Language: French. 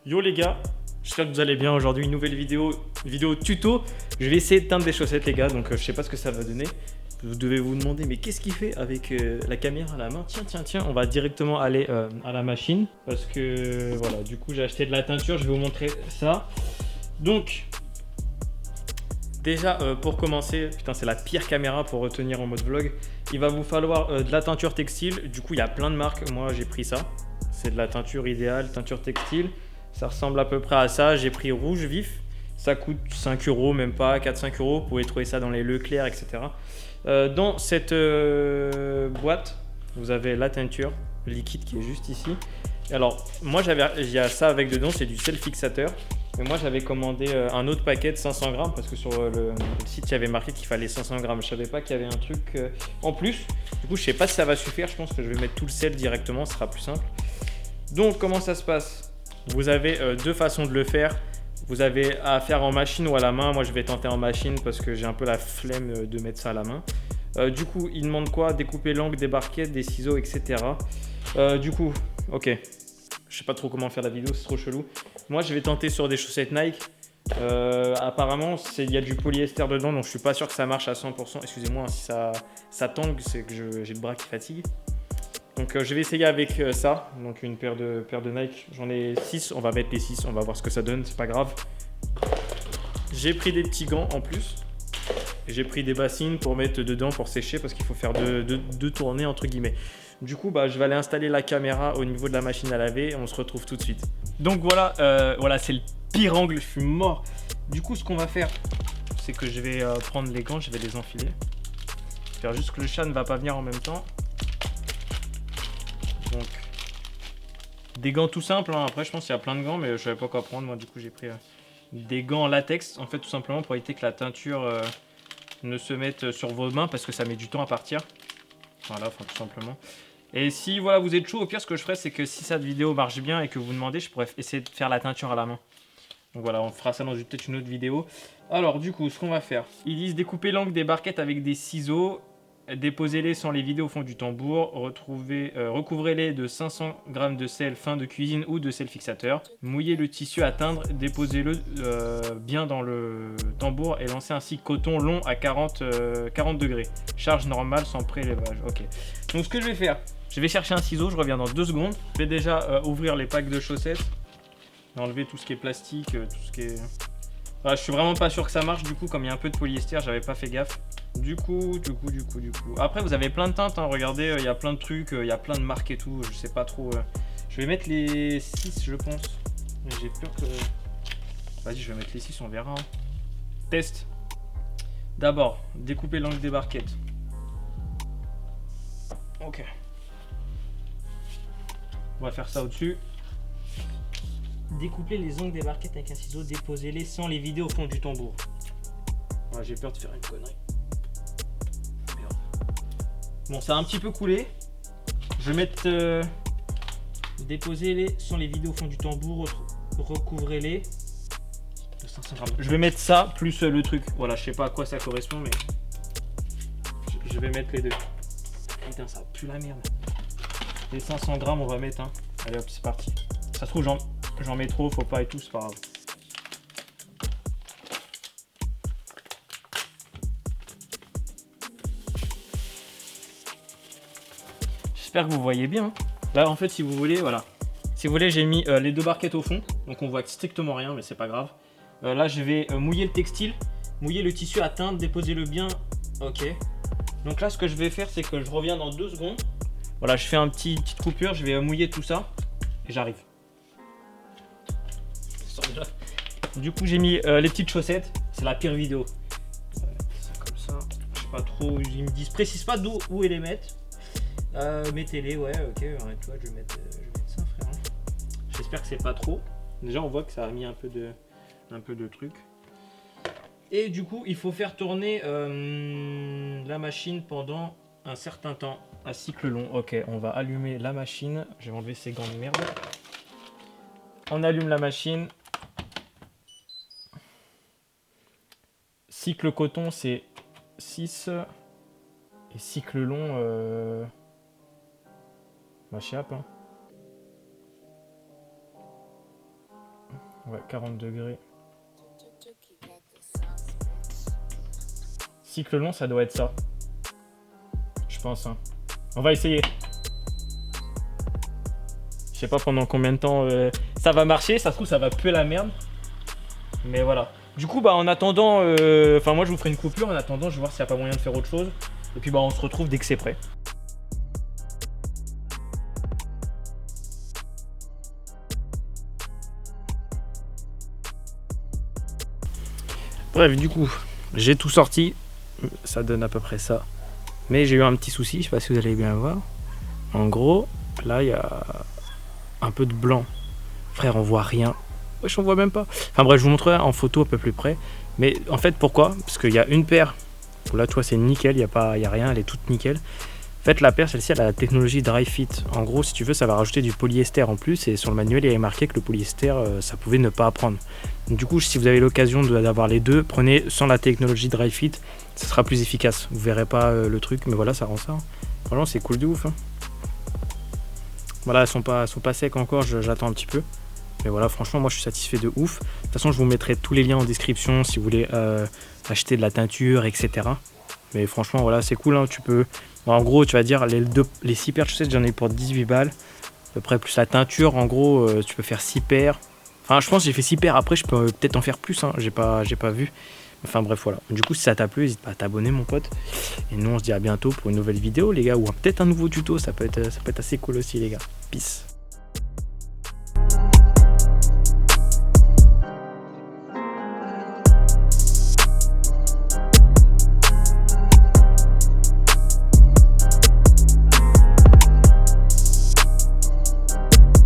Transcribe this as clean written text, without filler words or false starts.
Yo les gars, j'espère que vous allez bien. Aujourd'hui une nouvelle vidéo tuto. Je vais essayer de teindre des chaussettes les gars, donc je sais pas ce que ça va donner. Vous devez vous demander mais qu'est-ce qu'il fait avec la caméra à la main. Tiens, on va directement aller à la machine. Parce que voilà, du coup j'ai acheté de la teinture, je vais vous montrer ça. Donc déjà pour commencer, putain c'est la pire caméra pour retenir en mode vlog. Il va vous falloir de la teinture textile. Du coup il y a plein de marques, moi j'ai pris ça. C'est de la teinture idéale, teinture textile. Ça ressemble à peu près à ça. J'ai pris rouge vif. Ça coûte 5 €, même pas 4-5 €. Vous pouvez trouver ça dans les Leclerc, etc. Dans cette boîte, vous avez la teinture liquide qui est juste ici. Alors, moi, il y a ça avec dedans, c'est du sel fixateur. Mais moi, j'avais commandé un autre paquet de 500 grammes parce que sur le site, il y avait marqué qu'il fallait 500 grammes. Je savais pas qu'il y avait un truc en plus. Du coup, je sais pas si ça va suffire. Je pense que je vais mettre tout le sel directement, ce sera plus simple. Donc, comment ça se passe ? Vous avez deux façons de le faire. Vous avez à faire en machine ou à la main. Moi, je vais tenter en machine parce que j'ai un peu la flemme de mettre ça à la main. Du coup, il demande quoi ? Découper l'angle des barquettes, des ciseaux, etc. Du coup, ok. Je sais pas trop comment faire la vidéo, c'est trop chelou. Moi, je vais tenter sur des chaussettes Nike. Apparemment, il y a du polyester dedans, donc je suis pas sûr que ça marche à 100%. Excusez-moi, si ça tangue, c'est que j'ai le bras qui fatigue. Donc je vais essayer avec ça, donc une paire de Nike, j'en ai 6, on va mettre les 6, on va voir ce que ça donne, c'est pas grave. J'ai pris des petits gants en plus, j'ai pris des bassines pour mettre dedans pour sécher parce qu'il faut faire deux tournées entre guillemets. Du coup je vais aller installer la caméra au niveau de la machine à laver et on se retrouve tout de suite. Donc voilà, c'est le pire angle, je suis mort. Du coup ce qu'on va faire, c'est que je vais prendre les gants, je vais les enfiler. Faire juste que le chat ne va pas venir en même temps. Donc, des gants tout simples, hein. Après je pense qu'il y a plein de gants mais je savais pas quoi prendre. Moi du coup j'ai pris des gants en latex en fait, tout simplement pour éviter que la teinture ne se mette sur vos mains parce que ça met du temps à partir. Voilà, enfin tout simplement. Et si voilà vous êtes chaud, au pire ce que je ferai c'est que si cette vidéo marche bien et que vous demandez, je pourrais essayer de faire la teinture à la main. Donc voilà, on fera ça dans peut-être une autre vidéo. Alors du coup ce qu'on va faire, ils disent découper l'angle des barquettes avec des ciseaux. Déposez-les sans les vider au fond du tambour. Recouvrez-les de 500 g de sel fin de cuisine ou de sel fixateur. Mouillez le tissu à teindre. Déposez-le bien dans le tambour et lancez ainsi coton long à 40 degrés. Charge normale sans prélevage. Ok. Donc ce que je vais faire, je vais chercher un ciseau. Je reviens dans 2 secondes. Je vais déjà ouvrir les packs de chaussettes. Enlever tout ce qui est plastique, tout ce qui est... Voilà, je suis vraiment pas sûr que ça marche du coup, comme il y a un peu de polyester, j'avais pas fait gaffe. Du coup. Après, vous avez plein de teintes, hein. Regardez, il y a plein de trucs, il y a plein de marques et tout, je sais pas trop. Je vais mettre les 6, je pense. J'ai peur que... Vas-y, je vais mettre les 6, on verra. Hein. Test. D'abord, découper l'angle des barquettes. Ok. On va faire ça au-dessus. Découpez les ongles des barquettes avec un ciseau, déposez-les sans les vider au fond du tambour. Ouais, j'ai peur de faire une connerie. Merde. Bon, ça a un petit peu coulé. Je vais mettre... Déposez-les sans les vider au fond du tambour, recouvrez-les de 500 grammes. Je vais mettre ça plus le truc. Voilà, je sais pas à quoi ça correspond, mais je vais mettre les deux. Putain, ça pue la merde. Les 500 grammes, on va mettre. Hein. Allez hop, c'est parti. Ça se trouve, j'en mets trop, faut pas et tout, c'est pas grave. J'espère que vous voyez bien. Là, en fait, si vous voulez, voilà. Si vous voulez, j'ai mis les 2 barquettes au fond. Donc, on voit strictement rien, mais c'est pas grave. Là, je vais mouiller le textile, mouiller le tissu à teindre, déposer-le bien. Ok. Donc là, ce que je vais faire, c'est que je reviens dans 2 secondes. Voilà, je fais une petite coupure, je vais mouiller tout ça. Et j'arrive. Du coup, j'ai mis les petites chaussettes. C'est la pire vidéo. Ça comme ça. Je sais pas trop. Ils me disent, précise pas où ils les mettent. Mettez-les, ouais, ok. Arrête-toi, je vais mettre ça, frère. J'espère que c'est pas trop. Déjà, on voit que ça a mis un peu de truc. Et du coup, il faut faire tourner la machine pendant un certain temps. Un cycle long. Ok, on va allumer la machine. Je vais enlever ces gants de merde. On allume la machine. Cycle coton, c'est 6. Et cycle long, je sais pas. Ouais, 40 degrés. Cycle long, ça doit être ça. Je pense. Hein. On va essayer. Je sais pas pendant combien de temps ça va marcher. Ça se trouve, ça va puer la merde. Mais voilà. Du coup, bah, en attendant, moi, je vous ferai une coupure. En attendant, je vais voir s'il n'y a pas moyen de faire autre chose. Et puis, bah, on se retrouve dès que c'est prêt. Bref, du coup, j'ai tout sorti. Ça donne à peu près ça. Mais j'ai eu un petit souci, je sais pas si vous allez bien voir. En gros, là, il y a un peu de blanc. Frère, on voit rien. Wesh, on voit même pas. Enfin bref, je vous montrerai en photo un peu plus près. Mais en fait, pourquoi? Parce qu'il y a une paire. Là, tu vois, c'est nickel, il y a rien, elle est toute nickel. En fait, la paire, celle-ci, elle a la technologie Dry Fit. En gros, si tu veux, ça va rajouter du polyester en plus. Et sur le manuel, il y avait marqué que le polyester, ça pouvait ne pas prendre. Donc, du coup, si vous avez l'occasion d'avoir les deux, prenez sans la technologie Dry Fit. Ça sera plus efficace. Vous verrez pas le truc, mais voilà, ça rend ça. Hein. Franchement, c'est cool de ouf. Hein. Voilà, elles sont pas secs encore, j'attends un petit peu. Mais voilà, franchement, moi, je suis satisfait de ouf. De toute façon, je vous mettrai tous les liens en description si vous voulez acheter de la teinture, etc. Mais franchement, voilà, c'est cool. Hein, tu peux... Bon, en gros, tu vas dire, les 6 paires, tu sais, j'en ai pour 18 balles. À peu près plus la teinture, en gros, tu peux faire 6 paires. Enfin, je pense que j'ai fait 6 paires. Après, je peux peut-être en faire plus. Hein, j'ai pas vu. Enfin, bref, voilà. Du coup, si ça t'a plu, n'hésite pas à t'abonner, mon pote. Et nous, on se dit à bientôt pour une nouvelle vidéo, les gars. Ou peut-être un nouveau tuto. Ça peut être assez cool aussi, les gars. Peace.